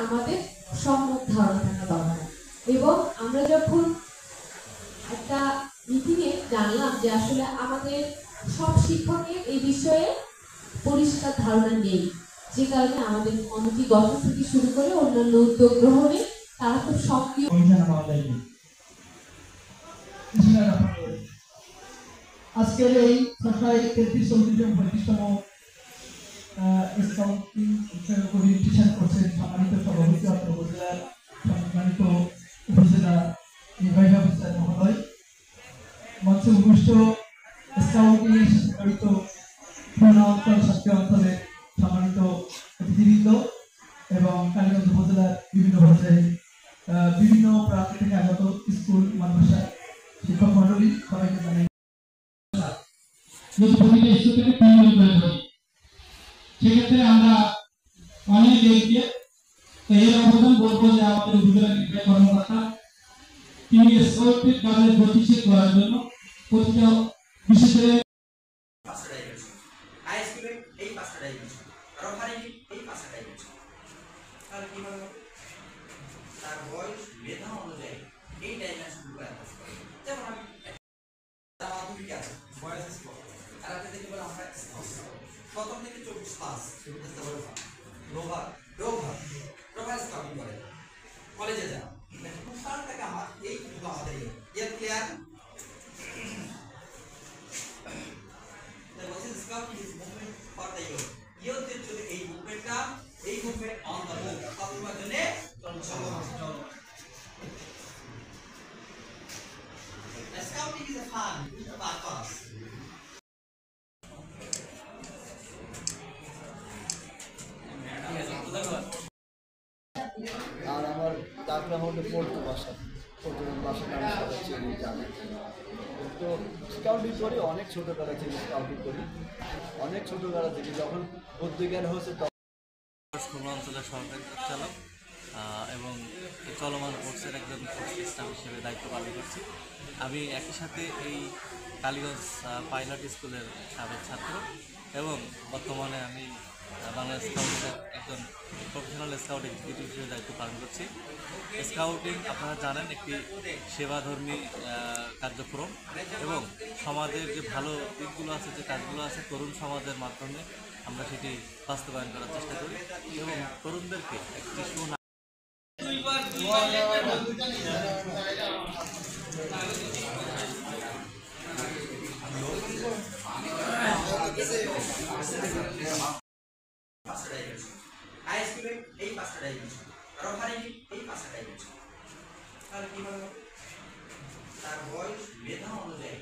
আমাদের সম্যক ধারণা থাকা দরকার। এবং আমরা যখন একটা মিটিংয়ে জানলাম যে আসলে আমাদের সব শিক্ষকের এই বিষয়ে পরিষ্কার ধারণা নেই, যে কারণে আমাদের কমিটি গঠন থেকে শুরু করে অন্যান্য উদ্যোগ গ্রহণে তারা খুব সক্রিয়। আজকের এই সরকারি 33-35তম কমিউনিকেশন করছেন সম্মানিত সভাপতি উপজেলার সম্মানিত উপজেলা নির্বাহী অফিসার মহোদয়, মঞ্চে উপস্থিত স্কাউটিং এর সাথে জড়িত খুলনা অঞ্চল সাতক্ষীরা অঞ্চলের সম্মানিত অতিথিবৃন্দ এবং কালীগঞ্জ উপজেলার বিভিন্ন পর্যায়ে বিভিন্ন প্রান্ত থেকে আগত স্কুল মাদ্রাসা শিক্ষক মন্ডলী সবাইকে জানাই। যদি প্রতিটা স্কুল থেকে 3 জন করে ধরি, সেক্ষেত্রে আমরা অনেক দেখবে এর অবদান বলবো যে আমাদের উপজেলা নির্বাহী কর্মকর্তা তিনি স্কুলের কাজে গতিশীল করার জন্য প্রতিটা বিশেষ করে হাই স্কুলে এই 5টা ডাইমেনশন আর ওখানে এই 5টা ডাইমেনশন, তাহলে কি হবে? তার বয়স মেধা অনুযায়ী এই ডাইমেনশনগুলো অ্যাডজাস্ট করে। যেমন আমি মাধ্যমিক আছে বয়স স্কোর আর আপনি দেখে বলে আমরা প্রথম থেকে 24 class rover rover rover scouting করে কলেজে যাও, খুব সাল থেকে আমার এই কিন্তু আমাদের এর clear. Scouting is movement for the youth. Youth is to the movement on the move. Apa jone? Scouting is a fun purpose. আর আমার ডাকনাম হলো পড়তো ভাষা, তো স্কাউটিং করি অনেক ছোটোবেলা থেকে, স্কাউটিং করি অনেক ছোটোবেলা থেকে, যখন বুদ্ধিজ্ঞান হয়েছে তখন। খুলনা অঞ্চলের সরকারি চালক এবং চলমান কোর্সের একজন স্টাফ হিসেবে দায়িত্ব পালন করছি। আমি একই সাথে এই কালীগঞ্জ পাইলট স্কুলের সাবেক ছাত্র এবং বর্তমানে আমি বাংলাদেশ স্কাউটের একজন প্রফেশনাল স্কাউট এক্সিকিউটিভ হিসেবে দায়িত্ব পালন করছি। স্কাউটিং আপনারা জানেন একটি সেবাধর্মী কার্যক্রম এবং সমাজের যে ভালো দিকগুলো আছে, যে কাজগুলো আছে, তরুণ সমাজের মাধ্যমে আমরা সেটি বাস্তবায়ন করার চেষ্টা করি এবং তরুণদেরকে একটি হাই স্কুলে এই 5টা ডাইমেনশন আর ওখানে এই 5টা ডাইমেনশন, তাহলে কি হবে? তার বয়স মেধা অনুযায়ী